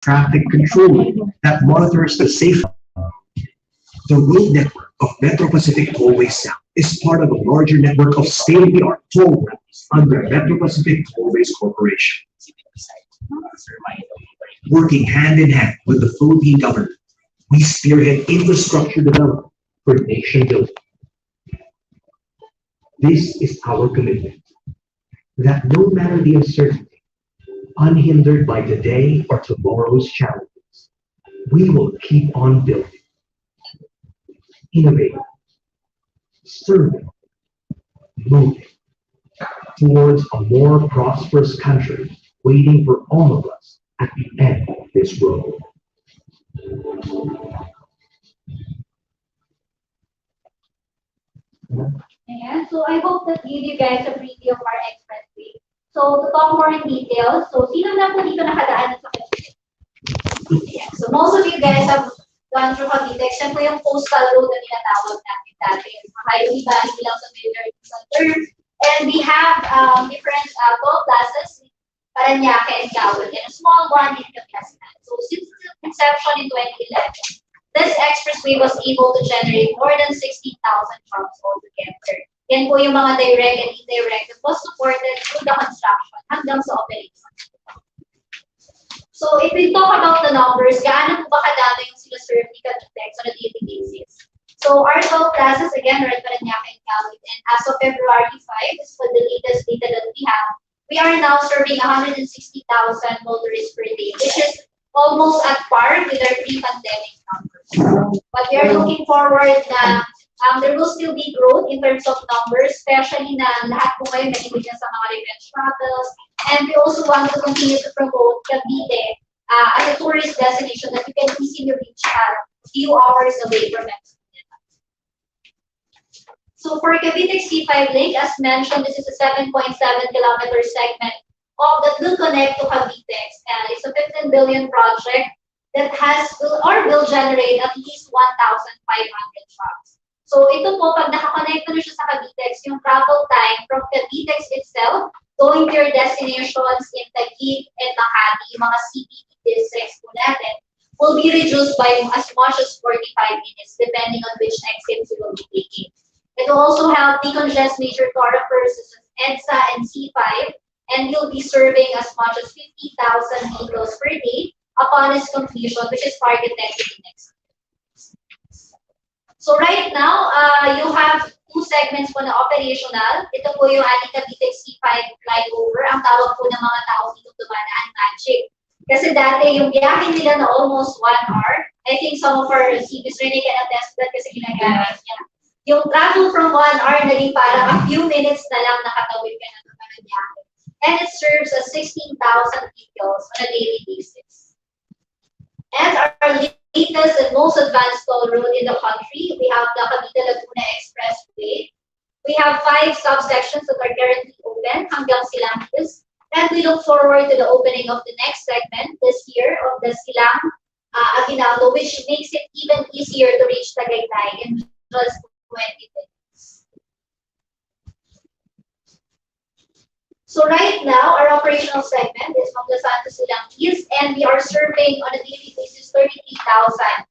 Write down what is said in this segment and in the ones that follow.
traffic control that monitors the safety. The road network of Metro Pacific Tollways South is part of a larger network of state-of-the-art toll roads under Metro Pacific Tollways Corporation. Working hand in hand with the Philippine government, we spearhead infrastructure development for nation building. This is our commitment that no matter the uncertainty, unhindered by today or tomorrow's challenges, we will keep on building, innovating, serving, moving towards a more prosperous country waiting for all of us at the end of this road. Ayan. So I hope that gave you guys a preview of our expressway. So to talk more in detail, so sino na po dito nakadaan sa Cavite? Ayan. So most of you guys have gone through Cavite, except po yung coastal road na tinatawag natin dati. Highway band lang sa military term. And we have different toll plazas, Paranaque and Gawin, and a small one in Cavite. So since its inception in 2011, this expressway was able to generate more than 16,000 jobs altogether. Yan po yung mga direct and indirect that was supported through the construction hanggang sa operation. So if we talk about the numbers, gaano po ba kadami yung sila-serve ni Cavite on a daily basis? So our toll plazas, again, Red Paranaque and Gawin, and as of February 5, this was the latest data that we are now serving 160,000 motorists per day, which is almost at par with our pre-pandemic numbers. But we are looking forward na there will still be growth in terms of numbers, especially na lahat po kayo nakinig sa mga revenge travels. And we also want to continue to promote Cavite as a tourist destination that you can easily reach a few hours away from Mexico. So for Cavite C5 link, as mentioned, this is a 7.7-kilometer segment that will connect to Cavite. And it's a 15 billion project that will generate at least 1,500 jobs. So ito po, pag nakakonect na siya sa Cavite, yung travel time from Cavite itself, going to your destinations in Taguig and Makati, yung mga CBD districts po natin, will be reduced by as much as 45 minutes, depending on which exits you will be taking. It will also help decongest major thoroughfares such as EDSA and C5, and you'll be serving as much as 50,000 vehicles per day upon its completion, which is targeted to be next year. So right now, you have two segments po na operational. Ito po yung ating Cavite C5 flyover. Ang tawag po ng mga tao dito dumadaan magic. Kasi dati yung biyahe nila na almost 1 hour, I think some of our CBs really can attest that kasi ginagamit niya. Yung travel from 1 hour naging parang a few minutes na lang nakatawid ka na naman ng biyahe. And it serves as 16,000 vehicles on a daily basis. And our latest and most advanced toll road in the country, we have the Cavite Laguna Expressway. We have 5 subsections that are currently open hanggang Silang Hills. And we look forward to the opening of the next segment this year of the Silang Aguinaldo, which makes it even easier to reach Tagaytay in just 20 minutes. So right now, our operational segment is from Los Santos Silang Hills, and we are serving on a daily basis 33,000,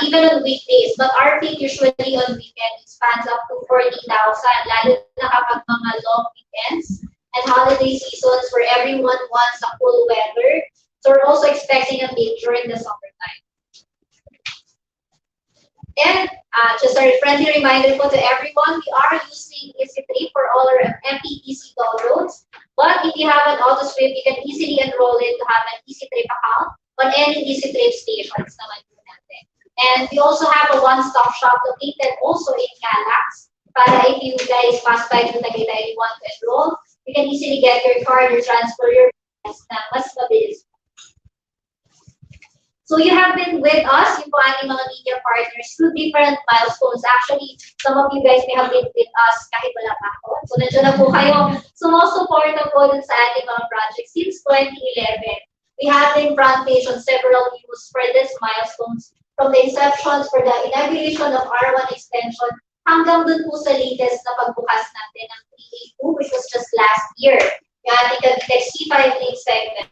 even on weekdays. But our peak usually on weekends spans up to 40,000, lalo na kapag mga long weekends and holiday seasons where everyone wants a cool weather. So we're also expecting a peak during the summertime. And just a friendly reminder po to everyone, we are using EasyTrip for all our Mptc toll roads. But if you have an AutoSwip, you can easily enroll it to have an EasyTrip account on any EasyTrip stations naman po natin. And we also have a one-stop shop located also in Calax. Para if you guys pass by to Tagaytay and you want to enroll, you can easily get your card or transfer your funds na mas mabilis. So you have been with us, yung po ating mga media partners, through different milestones. Actually, some of you guys may have been with us kahit wala pa ako. So nandiyan na po kayo. Sumusuporta po dun sa ating mga projects since 2011. We have been front page on several news for these milestones, from the inceptions for the inauguration of R1 extension hanggang dun po sa latest na pagbukas natin ng 382, which was just last year. Yung ating Cavite C5 link segment.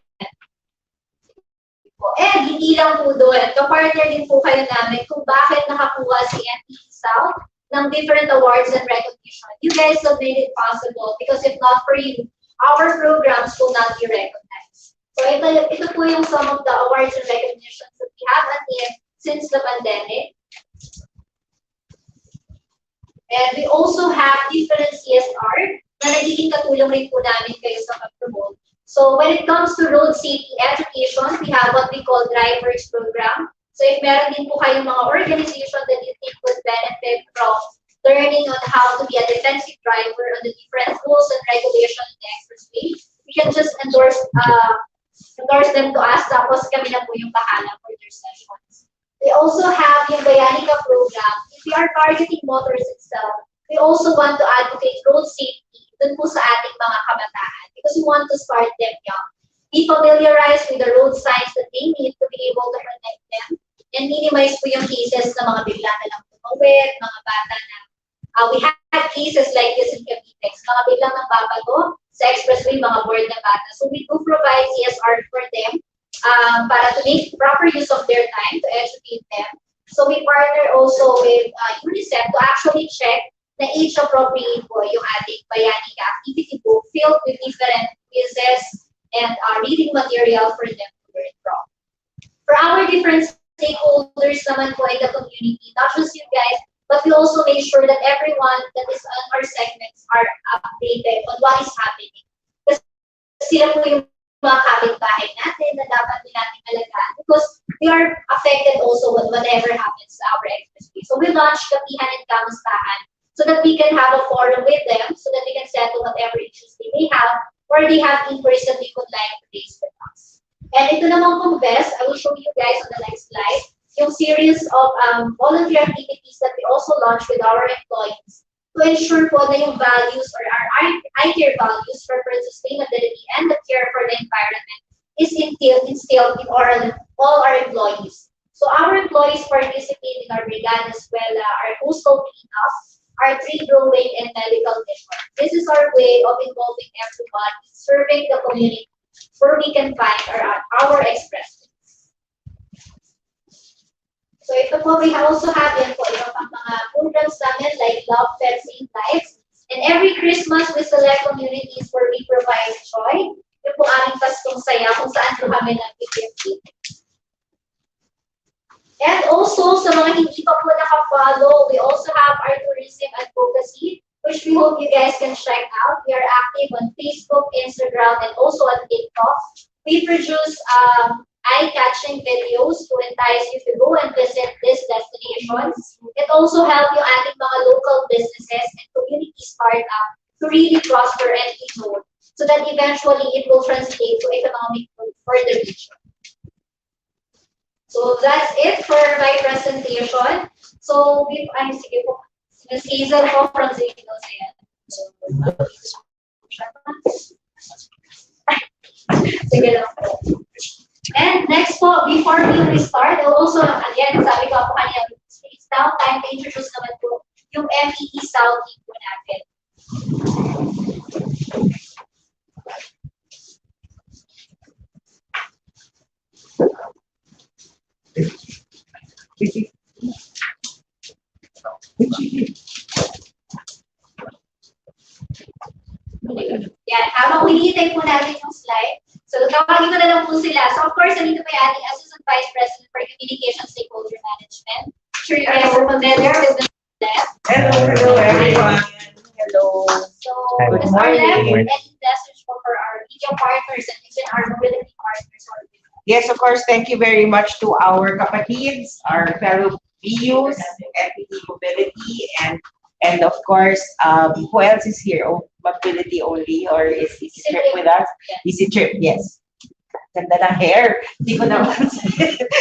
po. And hindi lang po doon, kapartner din po kayo namin kung bakit nakakuha si Mptc South ng different awards and recognition. You guys have made it possible because if not for you, our programs will not be recognized. So ito po yung some of the awards and recognitions that we have attained since the pandemic. And we also have different CSR na nagiging katulong rin po namin kayo sa pag-promote. So when it comes to road safety education, we have what we call drivers program. So if meron din po kayong mga organization that you think would benefit from learning on how to be a defensive driver on the different rules and regulations in the expressway, we can just endorse them to us, tapos kami na po yung bahala for their sessions. We also have yung Bayanika program. If we are targeting motorists itself, we also want to advocate road safety dun po sa ating mga kabataan because we want to start them young. Be familiarized with the road signs that they need to be able to protect them and minimize po yung cases na mga bigla na lang tumawid, mga bata na we had cases like this in Cavite, mga biglang nagbabago sa expressway, mga bored na bata. So we do provide CSR for them para to make proper use of their time to educate them. So we partner also with UNICEF to actually check na age appropriate po yung ating Bayanika activity book filled with different quizzes and reading material for them to learn from. For our different stakeholders naman po in the community, not just you guys, but we also make sure that everyone that is on our segments are updated on what is happening. Kasi sila po yung mga kapitbahay natin na dapat din natin alagaan because we are affected also with whatever happens to our expressway. So we launched Kapihan and Kamustahan so that we can have a forum with them so that we can settle whatever issues they may have or they have inquiries that they would like to raise with us. And ito naman pong best, I will show you guys on the next slide, yung series of volunteer activities that we also launched with our employees to ensure po na yung values or our I-care values for sustainability and the care for the environment is instilled in all our employees. So our employees participate in our brigada as well, our coastal cleanup, our tree growing and medical mission. This is our way of involving everyone in serving the community where we can find our expression. So ito po, we also have yan po, iba pang mga programs namin like Love, Pets, Save Lives. And every Christmas, we select communities where we provide joy. Yung po aming Paskong Saya kung saan po kami nag-gift. And also, sa mga hindi pa po naka-follow, we also have our tourism advocacy, which we hope you guys can check out. We are active on Facebook, Instagram, and also on TikTok. We produce eye-catching videos to entice you to go and visit these destinations. It also helps you adding mga local businesses and community startup to really prosper and be known, so that eventually it will translate to economic growth for the region. So that's it for my presentation. So sige po, Ms. Hazel po from Signals. Sige lang po. And next po, before we start, also, again, sabi ko po kanina, it's now time to introduce naman po yung Mptc South team po natin. Yan, habang hinihintay po natin yung slide. So, tawagin ko na lang po sila. So, of course, nandito pa yung ating Assistant Vice President for Communication Stakeholder Management. Sure you guys are familiar with the left. Hello, everyone. Hello. So, Good as our left, morning. any message for our media partners and even our mobility partners. Yes, of course, thank you very much to our kapatids, our fellow BUs, Mptc Mobility, and of course, who else is here? Oh, mobility only, or is Easy Trip with us? Easy Trip, yes. Ganda ng hair. Hindi ko naman.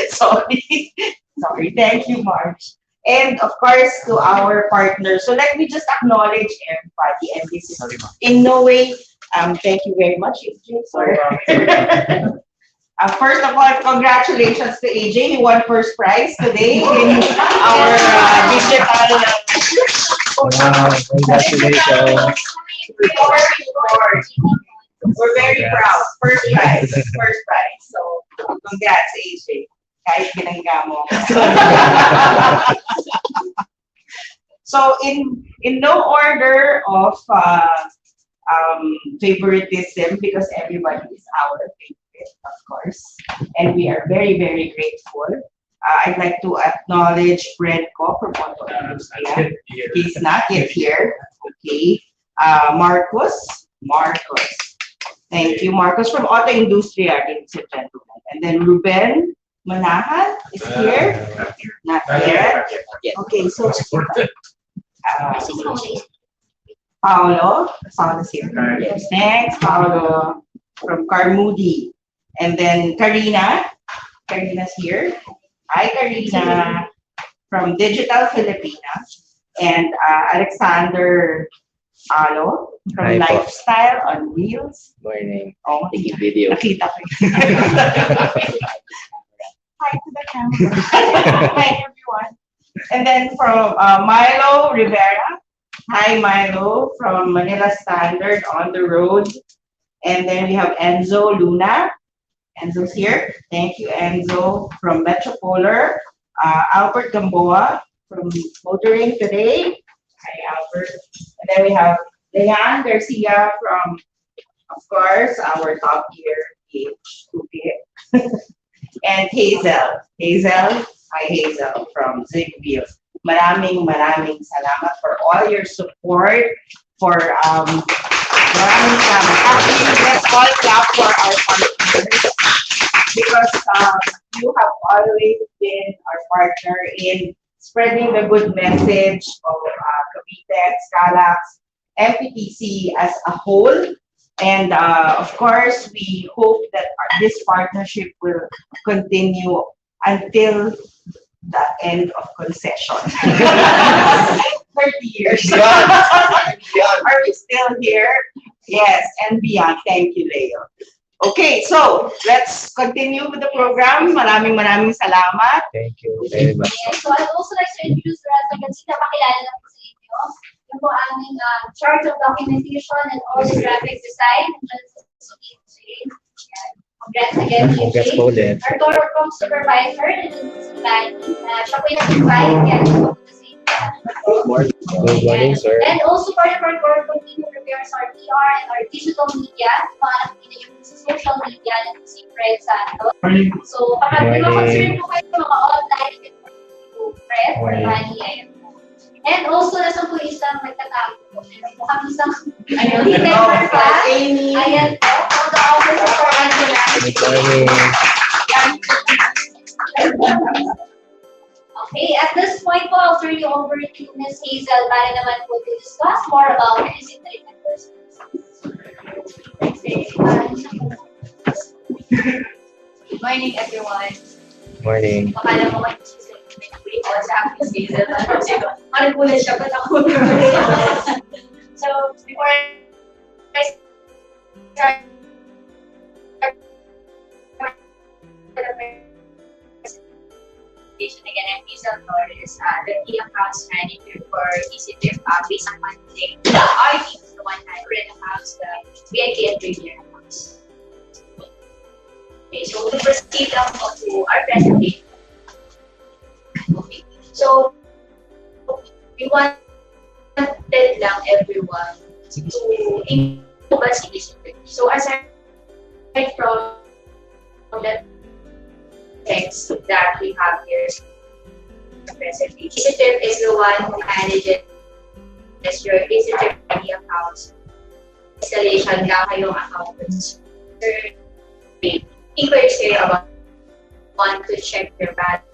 Sorry. Sorry. Thank you, Marge. And of course, to our partners. So let me just acknowledge everybody. And this is in no way, thank you very much, AJ. Sorry. First of all, congratulations to AJ. He won first prize today in our digital. Wow, congratulations. We're very proud. First prize. First prize. So, congrats, AJ. Kahit binangga mo. So, in no order of favoritism, because everybody is our favorite, of course, and we are very, very grateful. I'd like to acknowledge Fredco from Auto Industria. He's not yet here. Okay. Marcos. Thank you, Marcos from Auto Industria, ladies and gentlemen. And then Ruben Manahan is here. Not yet. Okay, so Paolo is here. Yes, thanks, Paolo from Carmoody. And then Karina's here. Hi, Karina from Digital Filipinas. And Alexander Alo from Hi po. Lifestyle on Wheels. Morning. Oh, Taking video. nakita ko. Hi to the camera. Hi, everyone. And then from Milo Rivera. Hi, Milo from Manila Standard on the road. And then we have Enzo Luna. Enzo's here. Thank you, Enzo from Metropolar. Albert Gamboa from Motoring Today. Hi, Albert. And then we have Leanne Garcia from, of course, our top tier PH. And Hazel. Hi, Hazel from Zigbee. Maraming salamat for all your support. Maraming salamat. Actually, let's all clap for our partners because you have always been our partner in spreading the good message of Cavite, Scalax, Mptc as a whole. And of course, we hope that this partnership will continue until the end of concession. 30 years. Are we still here? Yes, and beyond. Thank you, Leo. Okay, so let's continue with the program. Maraming salamat. Thank you very much. And so I'd also like to introduce the rest of the team. Pakilala lang po sa inyo. Yung po aming charge of documentation and all the graphic design. Congrats again, Congrats AJ. po ulit. Our Torcom supervisor, and si Manny. Siya po yung nag-invite. Kaya po po sa inyo. Good morning, sir. And also part of our Torcom team who prepares our PR and our digital media. Mga nakikita yung sa social media na si Fred Santos. So, kapag concern po kayo mga online, Fred, Manny, ayun po. And also, nasa po isang nagtatago po. Mukhang isang team member pa. Ayan po. All the officers for Angela. Good morning. Okay, at this point po, I'll turn you over to Ms. Hazel para naman po to discuss more about visit treatment persons. Good morning, everyone. Morning. Makala mo kayo sa aking season. Ano po na siya, ba't ako? So, before I start the presentation, again, I'm Hazel Torres, the key accounts manager for EasyTrip based on Monday. Our team is the one that ran accounts, the VIP and Premier accounts. Okay, so we proceed now to our presentation. Okay. So, we wanted lang everyone to improve this. So, aside from the text that we have here, presentation, EasyTrip is the one who manages your EasyTrip accounts. Installation lang kayong accounts. Inquiries kayo about want to check your balance.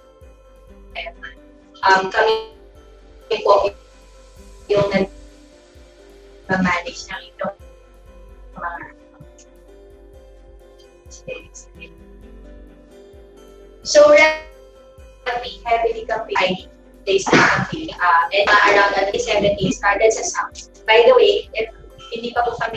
Kami po yung nag-manage ng itong mga so we heavily campaign days na campaign and around 17 started sa South. By the way, if hindi pa po kami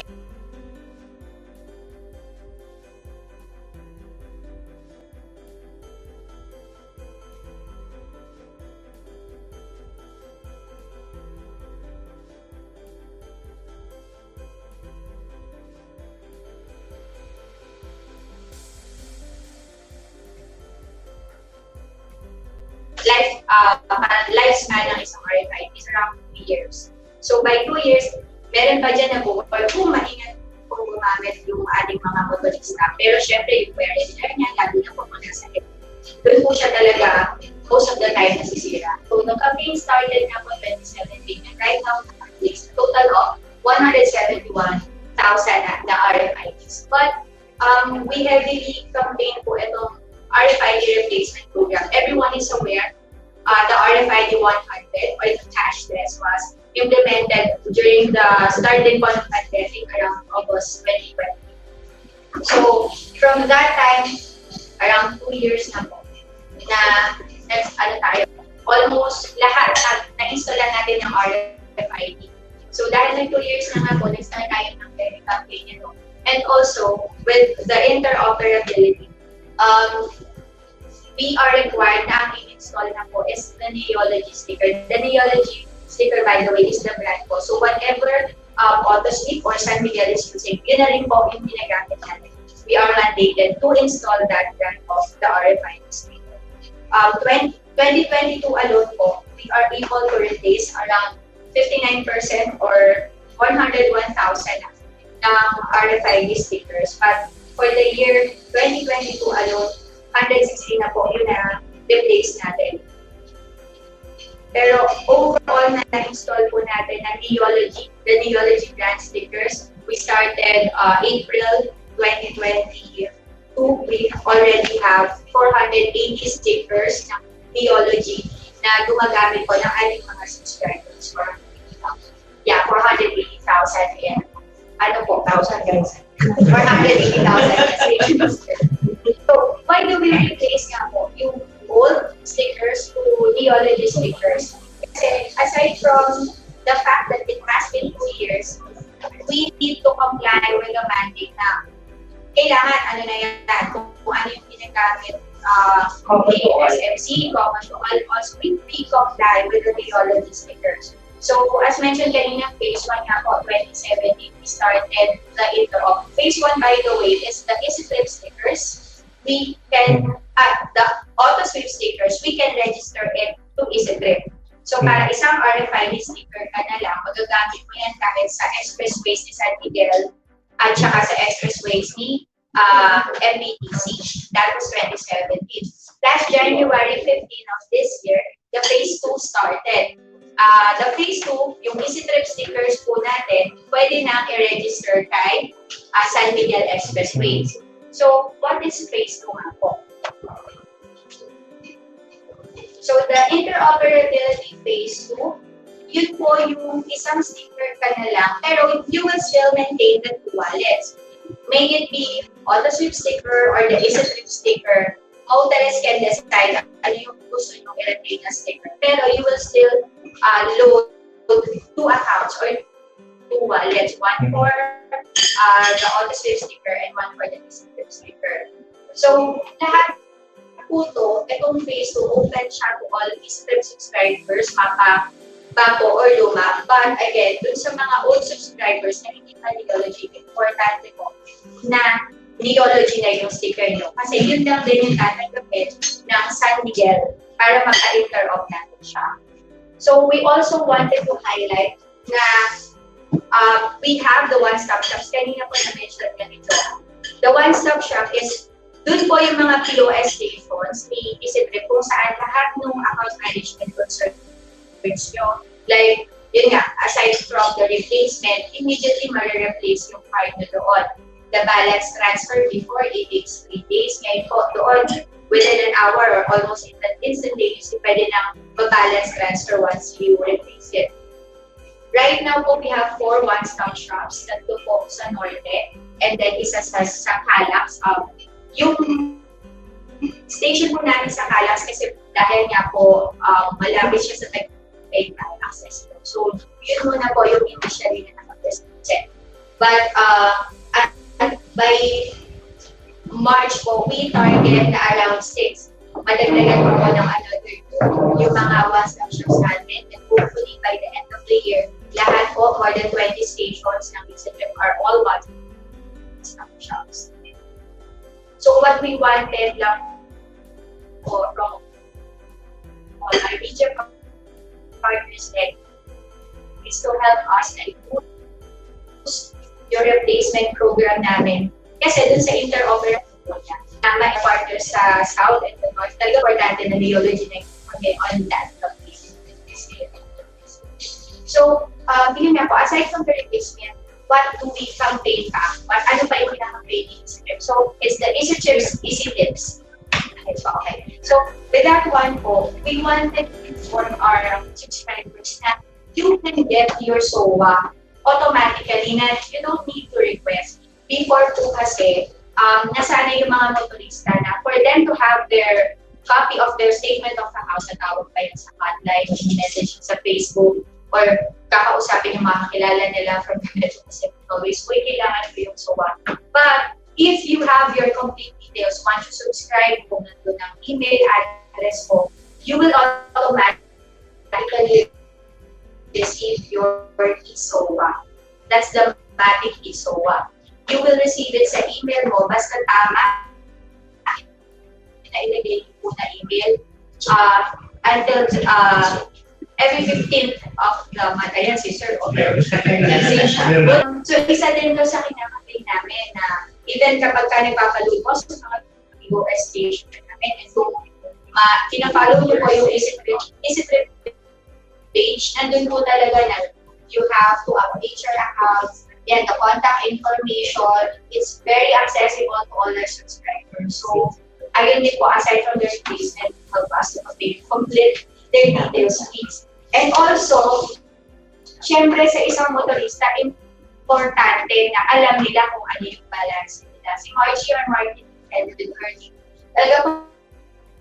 lifespan ng isang RFID is around 2 years. So by 2 years, meron pa dyan na bukol kung maingat kung gumamit yung ating mga motorista. Pero syempre, yung wear and tear niya, lalo na po muna sa head. Doon po siya talaga most of the time nasisira. So the campaign started na po 2017 and right now, it's a total of 171,000 na RFIDs. But we heavily campaign po itong RFID replacement program. Everyone is aware the RFID 100 or the cashless was implemented during the starting point of pandemic around August 2020. So from that time, around 2 years na po, almost lahat na-install natin ng RFID. So dahil ng 2 years na nga po, nag-start tayo ng campaign nito. And also, with the interoperability, we are required na ang i-install na po is the Neology sticker. The Neology sticker, by the way, is the brand po. So whatever AutoSleep or San Miguel is using, yun na rin po yung ginagamit natin. We are mandated to install that brand of the RFID sticker. 2022 alone po, we are able to replace around 59% or 101,000 ng RFID stickers. But for the year 2022 alone, 160 na po yun na replace natin. Pero overall na install po natin na the Neology brand stickers. We started April 2022. We already have 480 stickers ng Neology na gumagamit po ng ating mga subscribers. 480,000 yan. Ano po, 1,000 guys? 480,000 So, why do we replace nga po yung old stickers to Neology stickers? Kasi aside from the fact that it has been 2 years, we need to comply with the mandate na kailangan ano na yan, kung ano yung ginagamit SMC, common to all, also we comply with the Neology stickers. So, as mentioned kanina, phase 1 nga po, 2017, we started the interop. Phase 1, by the way, is the EasyFlip stickers. We can, the AutoSweep stickers, we can register it to EasyFlip. So, para isang RFID sticker ka na lang, magagamit mo yan kahit sa expressways ni San Miguel at saka sa expressways ni Mptc. That was 2017. Last January 15 of this year, the phase 2 started. The phase 2, yung EasyTrip stickers po natin, pwede na i-register kay San Miguel Expressways. So, what is phase 2 nga po? So, the interoperability phase 2, yun po yung isang sticker ka na lang, pero you will still maintain the 2 wallets. May it be AutoSweep sticker or the EasyTrip sticker, motorists can decide ano yung gusto nyo i-retain na sticker. Pero you will still load 2 accounts or 2 wallets. One for the AutoSweep sticker and one for the EasyTrip sticker. So, lahat po to, itong phase 2, open siya to all EasyTrip subscribers, bago or luma. But again, dun sa mga old subscribers na hindi pa Neology, importante po na Neology na yung sticker nyo. Kasi yun lang din yung tatanggapin ng San Miguel para maka-interop natin siya. So we also wanted to highlight na we have the one-stop shops. Kanina po na-mention ganito. The one-stop shop is dun po yung mga POS stations ni EasyTrip kung saan lahat ng account management concerns nyo. Like, yun nga, aside from the replacement, immediately ma-replace yung card nyo doon. The balance transfer before, it takes 3 days. Ngayon po, doon, within an hour or almost instantaneously, pwede nang ma-balance transfer once you replace it. Right now po, we have 4 one-stop shops. Tatlo po sa Norte, and then isa sa Calax. Yung station po namin sa Calax, kasi dahil nga po, malapit siya sa Taguig access. So, yun muna po yung initially na nakapresent. But, by March po, we target na around 6. Madagdagan po ng another 2 yung mga one-stop shops natin. And hopefully, by the end of the year, lahat po, more than 20 stations ng EasyTrip are all one-stop shops. So what we wanted lang po from all our next is to help us na i-boost yung replacement program namin. Kasi dun sa interoperability niya, na may partners sa South and the North, talaga importante na neology na kami on that topic. So, yun nga po, aside from the replacement, what do we campaign pa? Ano pa yung pinaka-campaign ni EasyTrip? So, it's the EasyTrips, Easy Tips. Okay. So, with that one po, we wanted to inform our subscribers na you can get your SOA automatically na you don't need to request. Before po kasi, nasanay yung mga motorista na for them to have their copy of their statement of the house na tawag pa yun sa hotline, message sa Facebook, or kakausapin yung mga kilala nila from the Metro Pacific Always, kailangan ko yung SOA. But if you have your complete details, once you subscribe, kung nandun ang email address mo, you will automatically receive your e-SOA. That's the Matic e-SOA. You will receive it sa email mo, basta tama na ilagay po na email until every 15th of the month. Ayan, si Sir organization. So, isa din to sa kinakamping namin na even kapag ka nagpapaload mo sa mga POS station namin, and kung kinapollow nyo po yung EasyTrip page, nandun po talaga na you have to update your accounts, yan, the contact information, it's very accessible to all our subscribers. So, ayun din po, aside from the replacement, help us to complete their details fees. And also, syempre sa isang motorista, importante na alam nila kung ano yung balance nila. Si Margie or Martin and with Ernie, talaga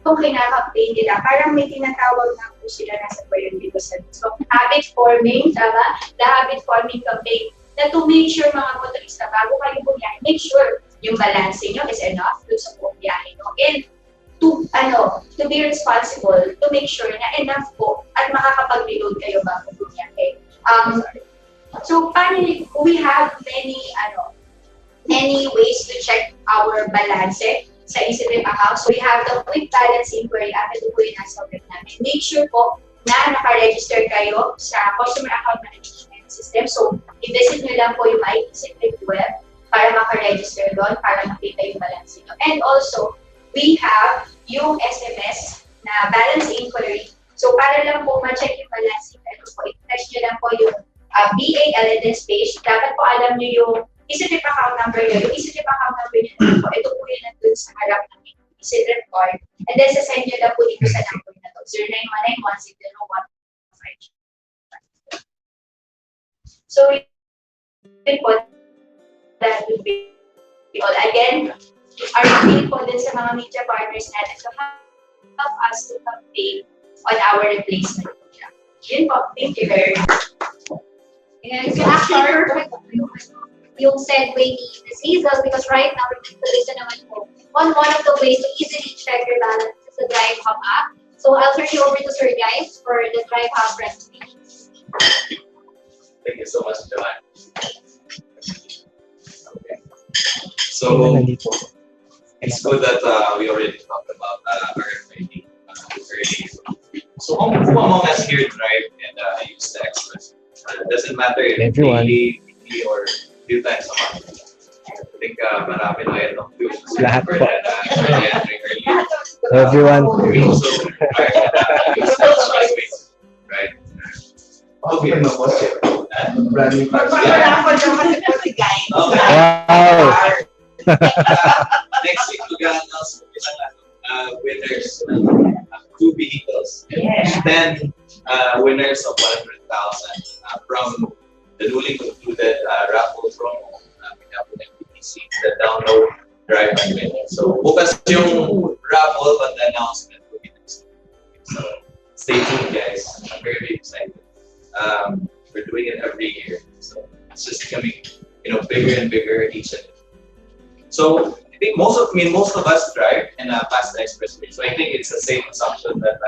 kung kinakampaign nila, parang may tinatawag na po sila nasa periodical service. So, habit forming, tama? The habit forming campaign na to make sure mga motorista, bago kayo bumiyahe, make sure yung balance nyo is enough dun sa bumiyahe nyo. And to be responsible, to make sure na enough po at makakapag-reload kayo bago bumiyahe. So, finally, we have many ways to check our balance sa EasyTrip account. So, we have the quick balance inquiry. Ito po yung nasa web namin. Make sure po na naka-register kayo sa customer account management system. So, i-visit nyo lang po yung My EasyTrip web para maka-register doon, para makita yung balance nyo. And also, we have yung SMS na balance inquiry. So, para lang po ma-check yung balance nyo, i-touch nyo lang po yung BALNS page. Dapat po alam nyo yung EasyTrip account number nyo. Yung EasyTrip account number nyo po, ito po yung nandun sa harap ng EasyTrip card. And then, sasend nyo lang po dito sa number na to, 0919-160-155. So, yun po, that would be all. Again, our appeal po din sa mga media partners natin to help us to campaign on our replacement program. Yun po. Thank you very much. And so actually, perfect yung segue ni Ms. Hazel because right now, we're going to listen naman po on one of the ways to easily check your balance is the Drive Hub app. So I'll turn you over to Sir Guys for the Drive Hub presentation. Thank you so much, Joanne. Okay. So, it's good that we already talked about RFID earlier. So, who among us here drive and use the Express? It doesn't matter if daily, weekly, or few times a month. I think marami na yun ng tuitions. Lahat po. Earlier. Everyone. We also drive and use the Expressway, right? Okay, no question. Brand new Wow. next week, we're gonna announce winners of 2 vehicles. Yeah. 10 winners of 100,000 from the newly concluded raffle promo. We have with Mptc, the download, drive, and win. So, bukas yung raffle, but the announcement will be next week. So, stay tuned, guys. I'm very, very excited. We're doing it every year. So, it's just becoming, bigger and bigger each and every. So I think most of us drive and pass the expressway. So I think it's the same assumption that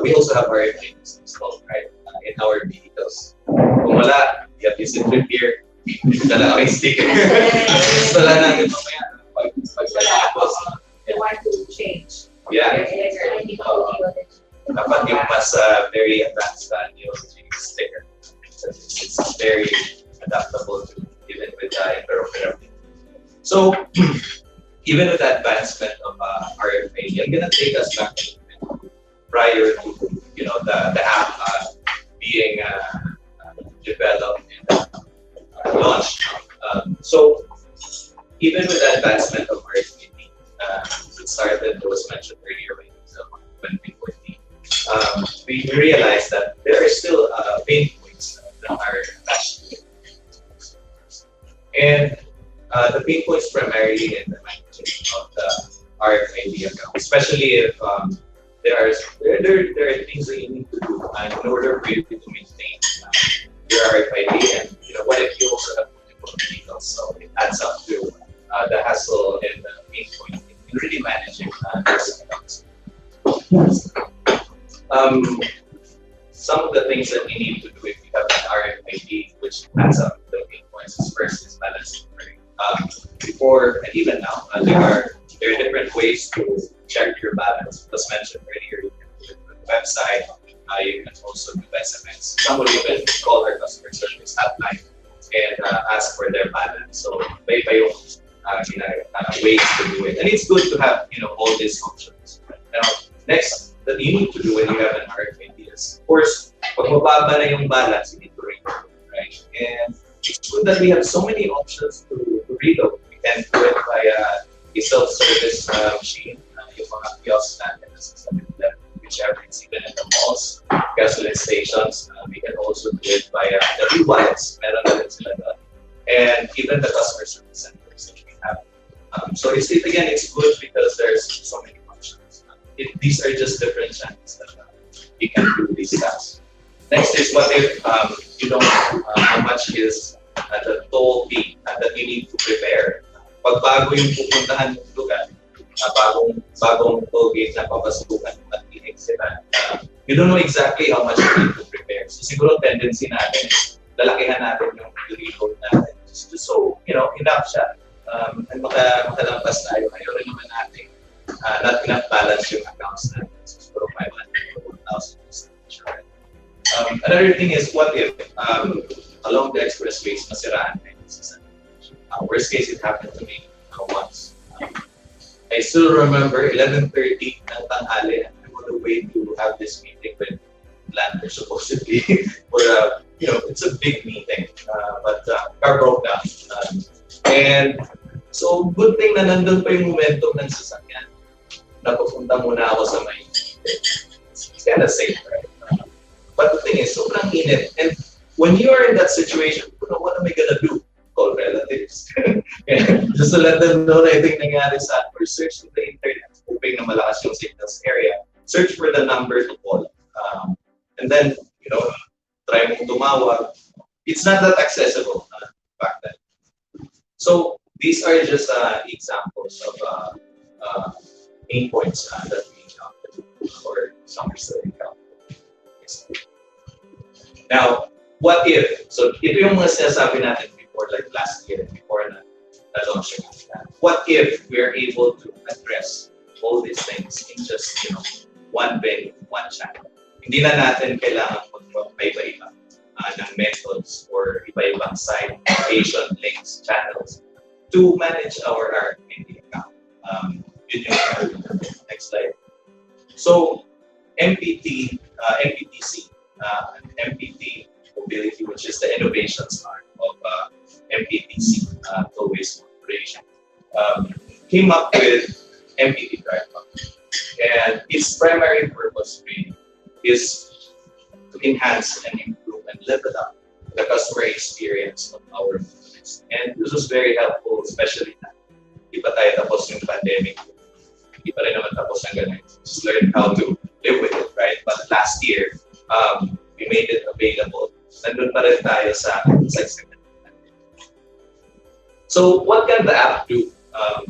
we also have our things installed, right, in our vehicles. Kung wala, you have to trip here. Dala kami sticker. Installa natin mamaya. Pag-tapos. They want to change. Yeah. Dapat yung mas very advanced yung very adaptable to even with interoperability. So even with the advancement of RFID, I'm gonna take us back a little bit prior to the app being developed and launched. So even with the advancement of RFID, it started, it was mentioned earlier by 2014. We realized that there are still pain points that are attached to it. And the pain points primarily in the management of the RFID account, especially if there are things that you need to do in order for you to maintain your RFID. And what if you also have multiple vehicles? So it adds up to the hassle and the pain point in really managing those accounts. Some of the things that we need to do if we have an RFID, which adds up to the pain points, is first is balance. Before and even now, there are different ways to check your balance. As mentioned earlier, you can do it with the website. You can also do SMS. Some will even call our customer service hotline and ask for their balance. So may yung ways to do it, and it's good to have all these options. Now, next that you need to do when you have an RFID is, of course, pag mababa na yung balance, you need to reload, right? And it's good that we have so many options to reload. We can do it via a self-service machine, yung mga kiosks natin sa 7-Eleven, whichever, it's even in the malls, gasoline stations. We can also do it via the e-wallets, meron na rin sila doon. And even the customer service centers that we have. So it's good because there's so many options. These are just different channels that you can do these tasks. Next is what if you don't know how much is the toll fee that you need to prepare. Pag bago yung pupuntahan ng lugar, bagong toll gate na papasukan at i-exitan, you don't know exactly how much you need to prepare. So siguro tendency natin is lalakihan natin yung reload natin just so enough siya. And makalampas tayo, ayaw rin naman natin not enough balance yung accounts natin. So siguro 500 or 1,000 insurance. Another thing is, what if along the expressways masiraan na yung system? Worst case, it happened to me once. I still remember 11:30 ng tanghali, and I'm on the way to have this meeting with Lander supposedly. For it's a big meeting, but car broke down. And so good thing na nandun pa yung momentum ng sasakyan. Napapunta muna ako sa may. It's kind of safe, right? But the thing is, sobrang init. And when you are in that situation, what am I gonna do? Call relatives. Just to let them know na ito yung nangyari sa or search to the internet, hoping na malakas yung signals area. Search for the number to call. And then, try mong tumawag. It's not that accessible back then. So these are just examples of main points that we encountered or some still encountered. Now, what if? So ito yung mga sinasabi natin before, like last year, before na-launch yung plan. What if we're able to address all these things in just, one venue, one channel? Hindi na natin kailangan magpaiba-iba ng methods or iba-ibang site, location, links, channels to manage our RFID account. Next slide. So, Mptc, MPT Mobility, which is the innovations arm of Mptc, Tollways Corporation, came up with MPT Drive Up. And its primary purpose really is to enhance and improve and level up the customer experience of our motorists. And this was very helpful, especially na hindi pa tayo tapos yung pandemic. Hindi pa rin naman tapos ng ganun. Just learn how to live with it, right? But last year, we made it available. Nandun pa rin tayo sa segment. So what can the app do?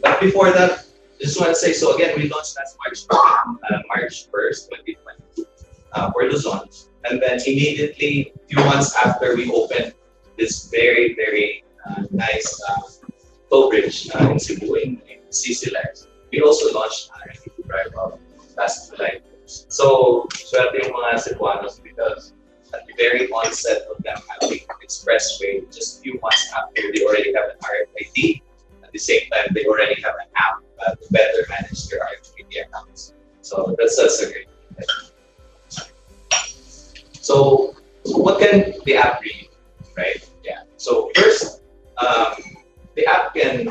But before that, I just want to say, so again, we launched last March 1st, 2022 for Luzon. And then immediately, a few months after we opened this very, very nice toll bridge in Cebu, in CCLX, we also launched Drive Up last July. So, swerte yung mga Cebuanos because at the very onset of them having an expressway, just a few months after, they already have an RFID. At the same time, they already have an app to better manage their RFID accounts. So that's a great thing. So what can the app bring, right? Yeah. So first, the app it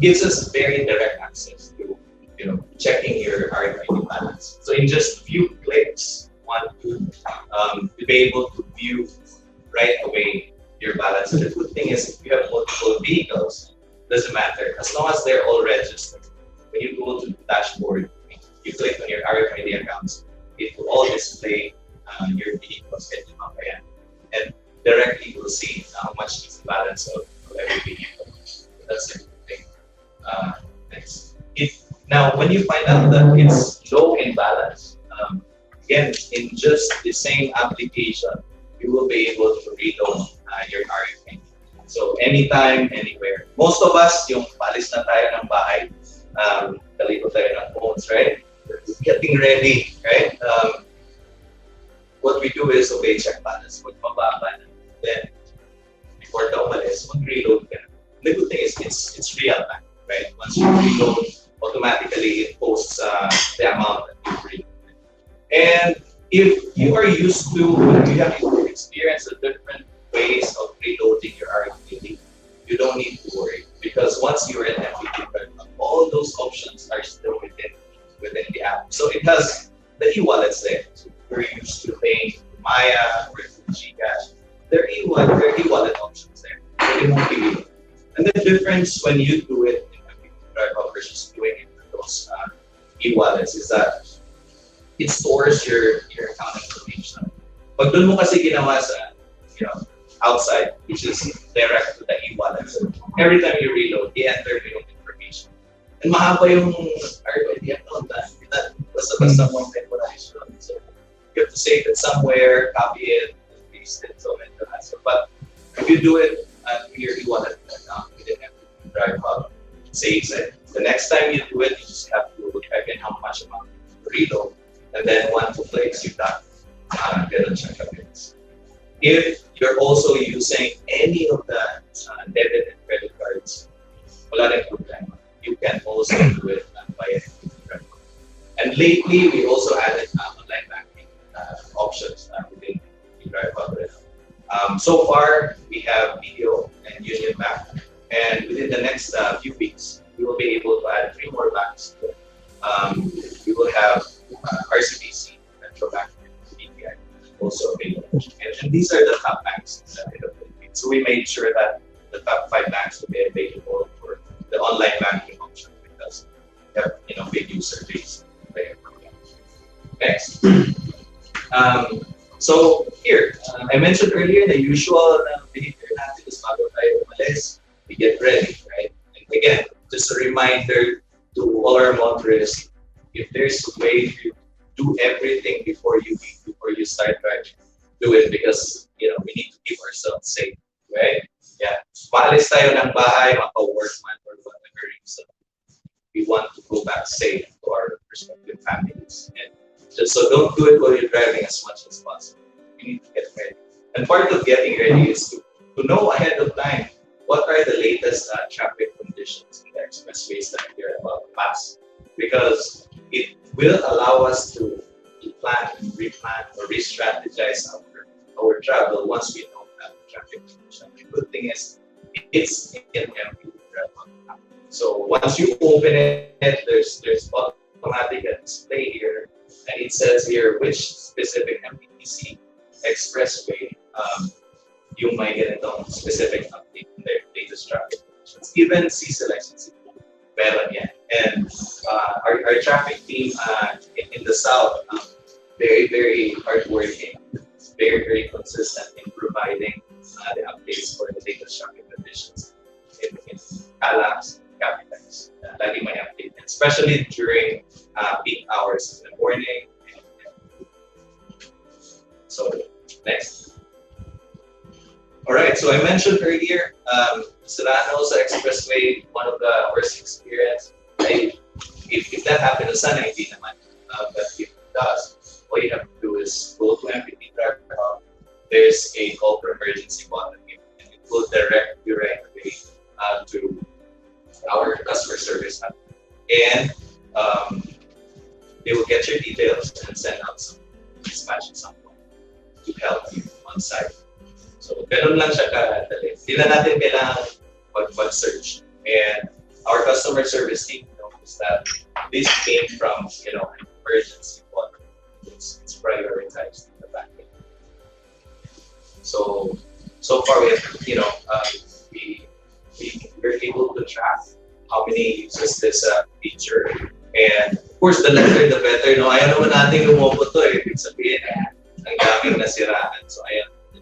gives us very direct access to checking your RFID balance. So in just a few clicks, to be able to view right away your balance. And the good thing is, if you have multiple vehicles, doesn't matter as long as they're all registered. When you go to the dashboard, you click on your RFID accounts, it will all display your vehicles and directly you will see how much is the balance of every vehicle. So that's a good thing. Next. Now, when you find out that it's low in balance, again, in just the same application, you will be able to reload your RFID. So anytime, anywhere. Most of us, yung palis na tayo ng bahay, kalikot tayo ng phones, right? We're getting ready, right? What we do is, okay, check balance, magpababa na. Then, before ka umalis, mag-reload ka na. The good thing is, it's real time, right? Once you reload, automatically it posts the amount that you've reloaded. And if you are used to, you have experienced the different ways of reloading your RFID, you don't need to worry, because once you're in MPT, all those options are still within the app. So it has the e-wallets there. So we're used to paying Maya or Gcash. There are e-wallet options there. So it won't be reloaded. And the difference when you do it in MPT versus doing it with those e-wallets is that it stores your account information. Pag doon mo kasi ginawa sa, outside, which is direct to the e-wallet. So every time you reload, you enter yung information. And mahaba yung RFID account basta memorize. So you have to save it somewhere, copy it, paste it, so on. But if you do it through your e-wallet account, you didn't have to drive up, saves it. The next time you do it, you just have to type in how much amount you reload. And then 1, 2 clicks, you're done. Get a check of it. If you're also using any of the debit and credit cards, wala rin problema. You can also do it via credit card. And lately, we also added online banking options within the Drive Hub. So far, we have BDO and Union Bank. And within the next few weeks, we will be able to add 3 more banks. We will have RCBC, Metro Bank, and BPI also available. And these are the top banks in the Philippines. So we made sure that the top 5 banks will be available for the online banking option because we have big user base. Next. So here, I mentioned earlier the usual behavior natin is bago tayo umalis, we get ready, right? And again, just a reminder to all our motorists, if there's a way to do everything before you start driving, do it because we need to keep ourselves safe, right? Yeah. Maalis tayo ng bahay, maka-work man or whatever reason. We want to go back safe to our respective families. And just so don't do it while you're driving as much as possible. You need to get ready. And part of getting ready is to know ahead of time what are the latest traffic conditions in the expressways that you're about to pass. Because it will allow us to plan, replan, or re-strategize our travel once we know that traffic condition. The good thing is, it's in MPT travel. So once you open it, there's automatic display here, and it says here which specific Mptc expressway you might get a specific update in their latest traffic conditions. Even C-Select, meron yan. And our traffic team in the south, very, very hardworking, very, very consistent in providing the updates for the latest traffic conditions in Calax, Capitals. Lagi may update, especially during peak hours in the morning. So, next. All right, so I mentioned earlier, Serrano's expressway, one of the worst experience. If that happens, sana hindi naman. But if it does, all you have to do is go is a call for emergency monitoring, and it will direct you right away to our customer service hub. And they will get your details and send out some dispatch someone to help you on site. So, ganun lang siya kadali. Hindi na natin kailangan mag-search. And our customer service team knows that this came from, an emergency call. It's prioritized in the back end. So far we have, we're able to track how many uses this feature. And of course, the better the better. No? Ayaw naman natin lumobo to eh. Ibig sabihin, ang daming nasiraan. So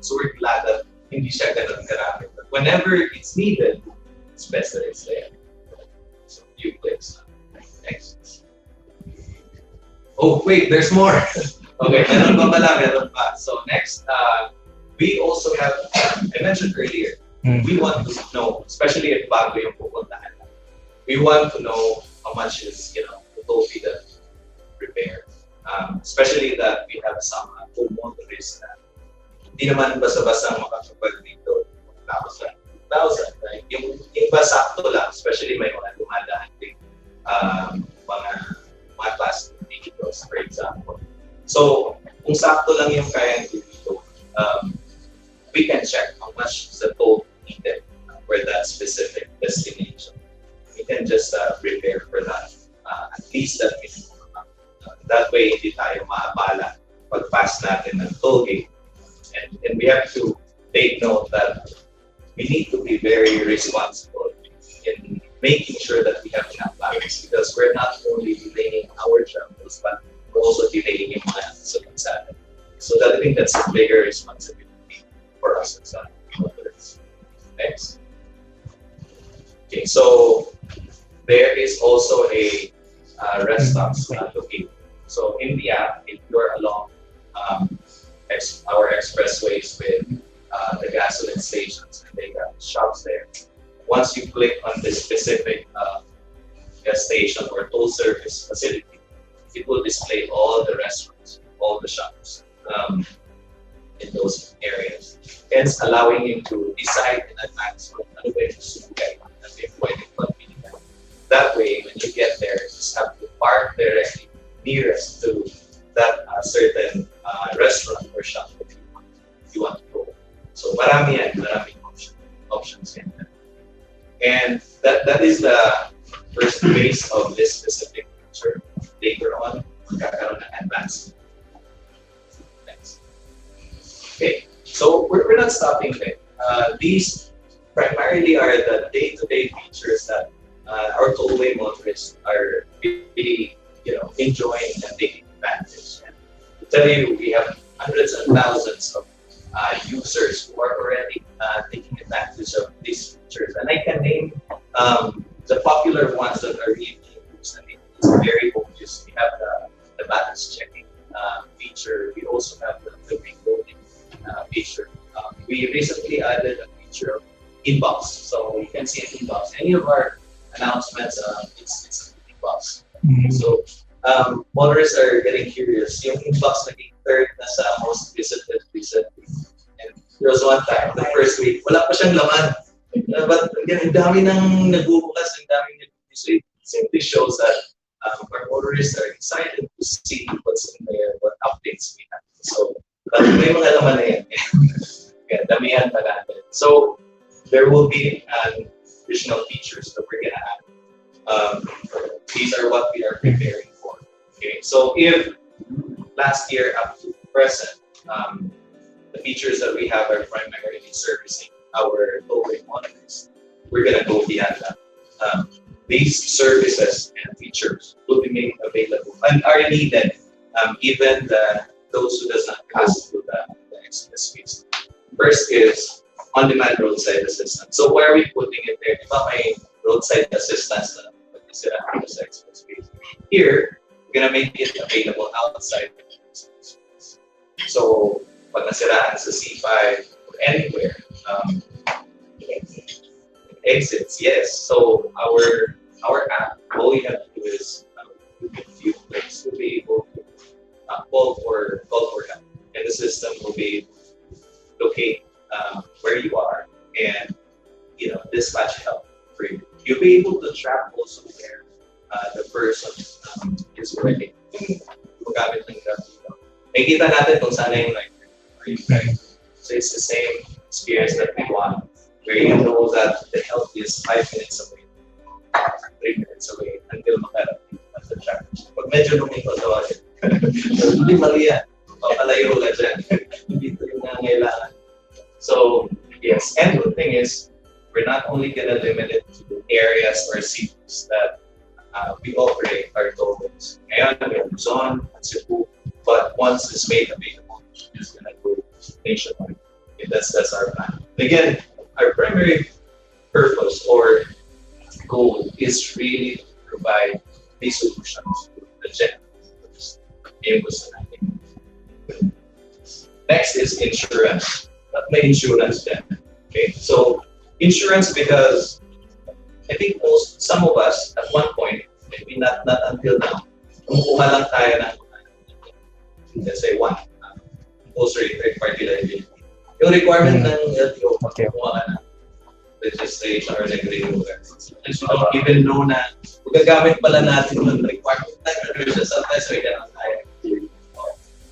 so we're glad that hindi siya ganun karami. But whenever it's needed, it's best that it's there. So few clicks. Next. Oh, wait, there's more. Okay, meron pa. So next, we also have, I mentioned earlier, we want to know, especially if bago yung pupuntahan, we want to know how much is, totally the repair. Especially that we have some homeowners na hindi naman basta-basta makakapag dito 1,000, right? Yung iba sakto lang, especially may mga dumadaan din, mga class vehicles, for example. So, kung sakto lang yung kaya dito, we can check how much is the toll needed for that specific destination. We can just prepare for that, at least that minimum amount. That way, hindi tayo maabala pag-pass natin ng toll gate. And we have to take note that we need to be very responsible in making sure that we have enough balance, because we're not only delaying our travels, but we're also delaying yung mga susunod sa atin. So that, I think that's a bigger responsibility for us as motorists. Next. Okay, so there is also a rest stops located. So in the app, if you're along our expressways with the gasoline stations and they got shops there, once you click on this specific gas station or toll service facility, it will display all the restaurants, all the shops in those areas. Hence, allowing you to decide in advance kung ano ba yung gusto mo kayo at yung pwede pagpilihan. That way, when you get there, you just have to park directly nearest to that certain restaurant or shop that you want to go. So, maraming options in there. And that is the first base of this specific feature. Later on, magkakaroon ng advanced. Next. Okay, so we're not stopping there. These primarily are the day-to-day features that our tollway motorists are really, enjoying and taking advantage. And to tell you, we have hundreds and thousands of users who are already taking advantage of these features. And I can name the popular ones that are really being used. I mean, it's very obvious. We have the balance checking feature. We also have the reloading feature. We recently added a feature of inbox. So you can see an inbox. Any of our announcements, it's an inbox. So motorists are getting curious. Yung inbox naging third na sa most visited recently. And there was one time, the first week, wala pa siyang laman. But again, ang dami nang nagbubukas, ang dami nag-visit. It simply shows that our motorists are excited to see what's in there, what updates we have. So, may mga laman na yan. Kaya damihan pa natin. So, there will be additional features that we're gonna add. These are what we are preparing for. Okay, so if last year up to present, the features that we have are primarily servicing our tollway motorists, we're gonna go beyond that. These services and features will be made available and are needed even those who does not pass through the expressways. First is on-demand roadside assistance. So where are we putting it there? Diba may roadside assistance na pagkasira sa expressways. Here, we're gonna make it available outside the expressways. So pag nasiraan sa C5 or anywhere, exits, yes. So our app, all you have to do is with a few clicks, we'll be able to call for help, and the system will be able to strap also where the person is wearing. Gumagamit ng grab dito. Nakikita natin kung saan yung like, right? So it's the same experience that we want, where you know that the help is 5 minutes away, 3 minutes away, until makarating at the track. Pag medyo lumiko daw, hindi mali yan. Papalayo ka dyan. Dito yung nangailangan. So, yes. And the thing is, we're not only going to limit it to areas or cities that we operate our tokens. Ngayon, we have Luzon and Cebu, but once it's made available, it's going to go nationwide. Okay, that's our plan. Again, our primary purpose or goal is really to provide these solutions to the general users. Yung gusto natin. Next is insurance. Not may insurance then. Okay, so insurance because I think some of us at one point, maybe not until now, kumukuha lang tayo ng let's say one, compulsory third-party liability. Yung requirement ng LTO, kumuha ka na registration or nag-renew ka. And you don't even know na magagamit pala natin yung requirement na sometimes we cannot hire.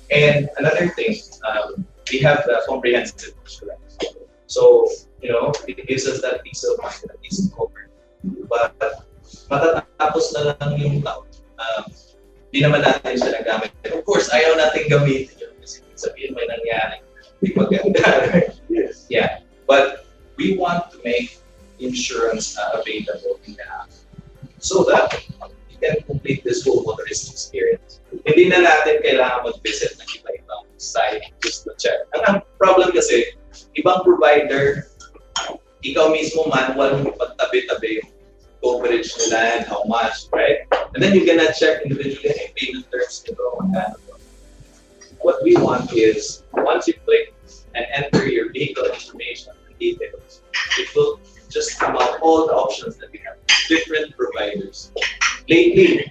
And another thing, we have the comprehensive insurance. So, you know, it gives us that peace of mind that is covered. But matatapos na lang yung taon. Di naman natin siya nagamit. Of course, ayaw natin gamitin yun kasi sabihin may nangyari. Hindi maganda. Yes. Yeah. But we want to make insurance available in the app so that you can complete this whole motorist experience. Hindi na natin kailangan mag-visit ng iba-ibang site just to check. Ang problem kasi, ibang provider, ikaw mismo manual mo pagtabi-tabi yung coverage nila and how much, right? And then you're gonna check individually hey, payment terms nito, magkano. What we want is, once you click and enter your vehicle information and details, it will just come out all the options that we have, different providers. Lately,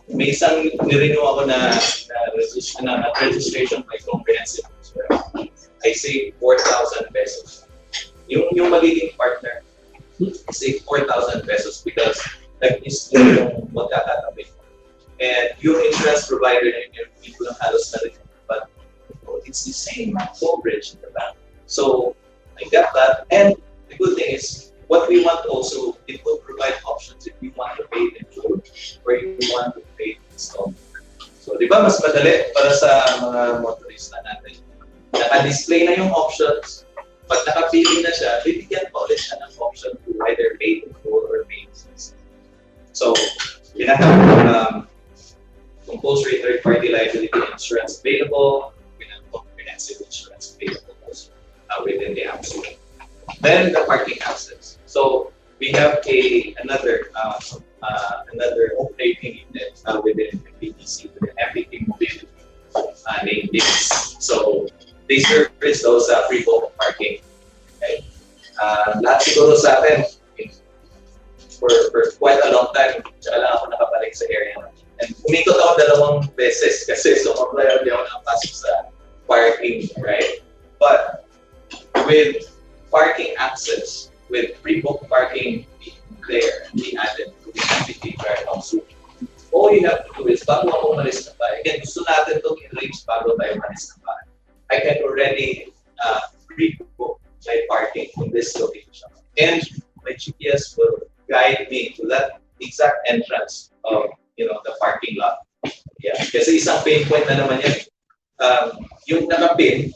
may isang nirenew ako na registration by comprehensive insurance. I saved 4,000 pesos. Yung magiging partner, I saved 4,000 pesos because nag-is yung magkakatabi. And yung insurance provider na yun, hindi ko lang halos na rin. But it's the same coverage in the bank. So, I got that. And the good thing is, what we want also, it will provide options if you want to pay in full or if you want to pay in installment. So, di ba mas madali para sa mga motorista natin? Naka-display na yung options. Pag nakapili na siya, bibigyan pa ulit siya ng option to either pay in full or pay in installment. So, we have compulsory third-party liability insurance available. We have comprehensive insurance available also within the app store. Then the parking access. So we have another operating unit within Mptc, within Mptc Mobility, named DIS. So they service those pre-book parking. Okay? Lahat siguro sa atin, for quite a long time, tsaka lang ako nakabalik sa area. And umikot ako 2 beses kasi sumablay ako nakapasok sa parking, right? But with parking access, with pre-book parking there, be added to the MPT drive also. All you have to do is, bago ako umalis na tayo, again, gusto natin itong in-range bago tayo umalis na tayo. I can already pre-book my parking in this location. And my GPS will guide me to that exact entrance of the parking lot. Yeah. Kasi isang pain point na naman yan. Yung nakapin,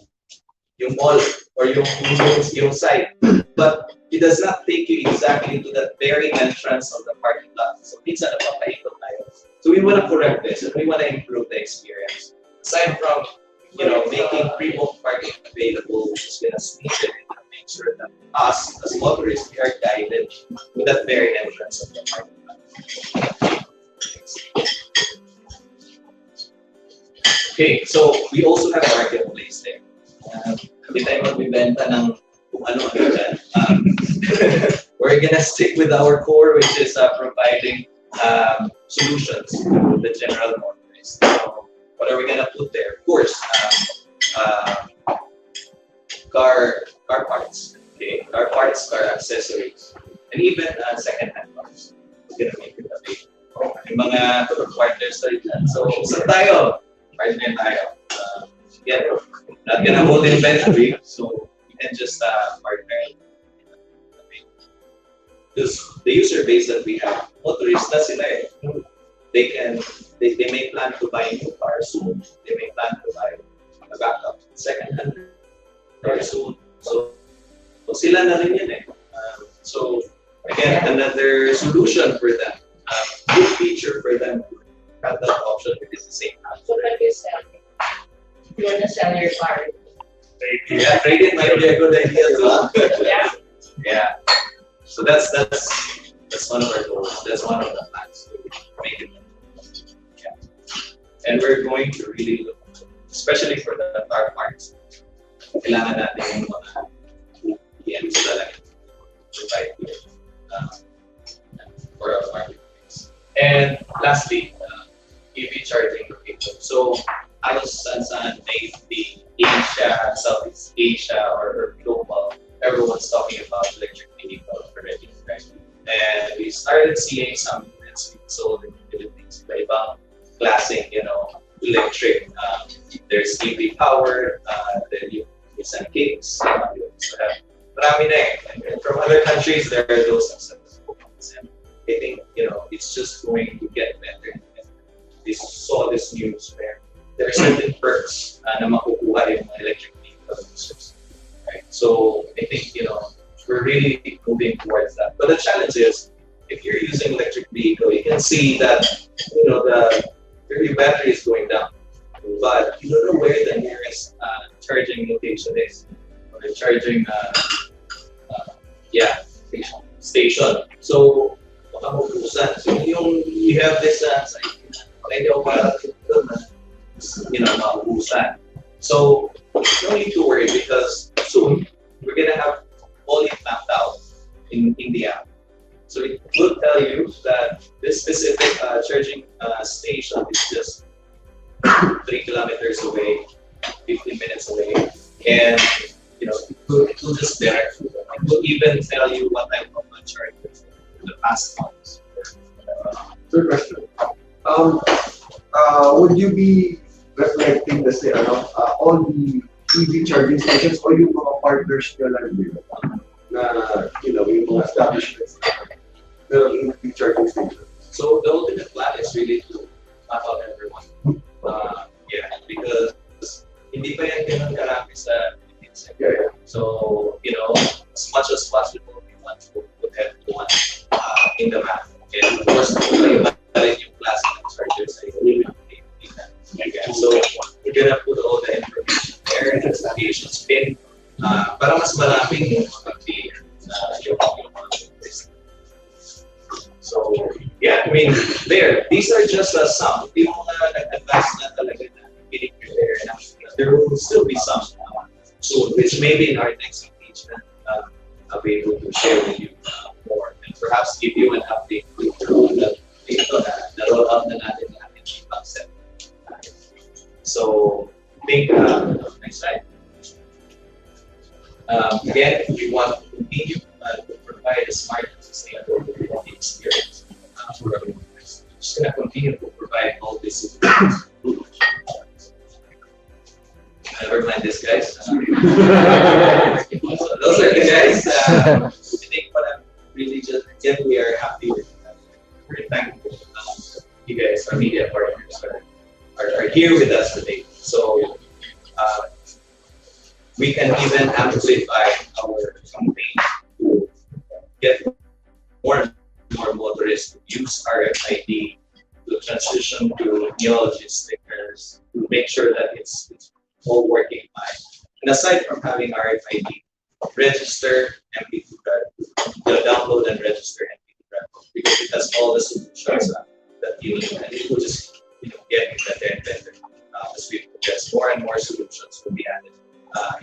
yung mall, or yung site, but it does not take you exactly to that very entrance of the parking lot. So minsan napapaikot tayo. So we want to correct this and we want to improve the experience. Aside from making pre-book parking available, which is going to sneak it and make sure that us as motorists we are guided to that very entrance of the parking lot. Okay, so we also have a marketplace there. Hindi tayo magbibenta ng kung ano dyan. We're gonna stick with our core, which is providing solutions to the general motorist. So, what are we gonna put there? Of course, car parts, okay, car parts, car accessories, and even second-hand cars. We're gonna make it available. Yung mga partners tayo dyan. So, saan tayo? Partner tayo. Again, not gonna hold inventory, so you can just partner. Because the user base that we have, motorists na sila eh. They may plan to buy new cars soon. They may plan to buy a backup second-hand car soon. So sila na rin yun eh. So again, another solution for them. Good feature for them to have that option because the same time. So what you sell? You want to sell your car? Yeah, trading might be a good idea too. Yeah. Yeah. So that's one of our goals. That's one of the plans to make it. Yeah. And we're going to really look, especially for the car parts. Kailangan natin yung mga PMs talaga provide for our marketplace. And lastly, EV charging location. So halos saan maybe Asia, Southeast Asia, or global, everyone's talking about electric vehicles already, right? And we started seeing some units being sold in the Philippines. Iba-ibang klaseng, electric. There's EV power, then you some kicks. Marami na eh. And from other countries, there are those successful ones. And I think, it's just going to get better. We saw this news where there are certain perks na makukuha yung mga electric vehicle users. Right? So I think, we're really moving towards that. But the challenge is, if you're using electric vehicle, you can see that, your battery is going down. But you don't know where the nearest charging location is. Or the charging, station. So, baka mabusan. So, you have this hindi ako para maubusan. So, no need to worry because soon we're gonna have all it mapped out in the app. So it will tell you that this specific charging station is just 3 kilometers away, 15 minutes away, and it will just direct you. It will even tell you what type of charge the past months. Third question. Would you be reflecting all the EV charging stations or yung mga partners nyo lang din yung mga establishments na EV charging stations? So the ultimate plan is really to map out everyone. Because hindi pa yan ganun karami sa Philippines. So, as much as possible, we want to put everyone in the map. And of course, iba rin yung class ng chargers sa So, we're gonna put all the information there and the stations pin para mas maraming yung pag-pay So, yeah, I mean, these are just some. Hindi mo na nag-advance na talaga na pinipare na. There will still be some soon, which maybe in our next engagement, I'll be able to share with you more and perhaps give you an update on the rollout na natin yung concept. So, I think, next slide. Again, we want to continue to provide a smart and sustainable mobility experience for our users. We're just going to continue to provide all this. Never mind this, guys. So those are the guys. I think what I'm really just, again, we are happy with we're thankful you guys, our media partners, are here with us today. So we can even amplify our campaign to get more and more motorists to use RFID, to transition to neology stickers, to make sure that it's all working fine. And aside from having RFID, register Mptc card, download and register Mptc card because it has all the solutions that you need, and it will just get better and better as we progress. More and more solutions will be added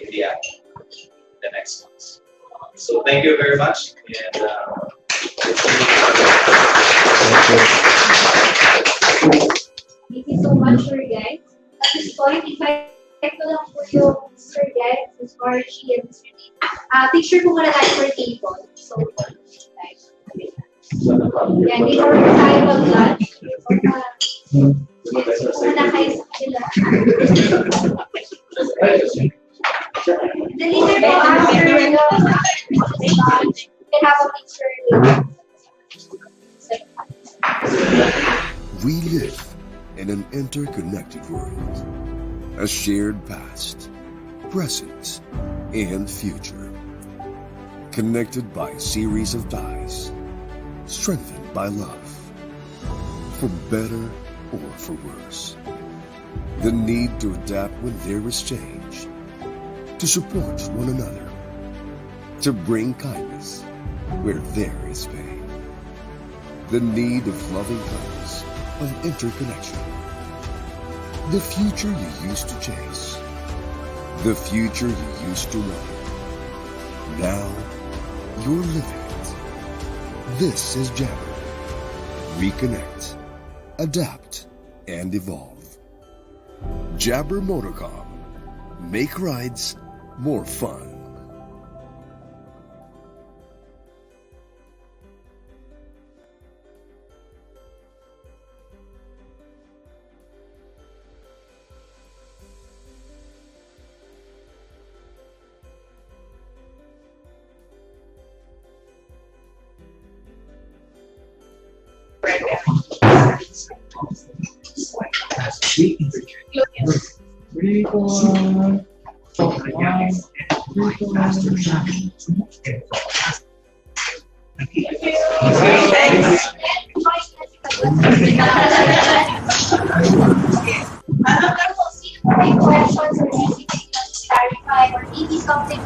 in the app in the next months. So thank you very much, and Thank you so much, Sir Guy. At this point, invite ko lang po yung Sir Guy, Ms. Margie, and Mr. Lee. Picture po muna tayo for table. So, Yan, before tayo mag-lunch, wala kayo sa kanila. The leader po after the lunch, can have a picture. We live in an interconnected world, a shared past, present, and future, connected by a series of ties, strengthened by love, for better or for worse. The need to adapt when there is change, to support one another, to bring kindness where there is pain. The need of loving kindness, of interconnection. The future you used to chase. The future you used to want. Now, you're living it. This is Jabber. Reconnect, adapt, and evolve. Jabber Motorcom. Make rides more fun. Questions or anything you want to clarify or maybe something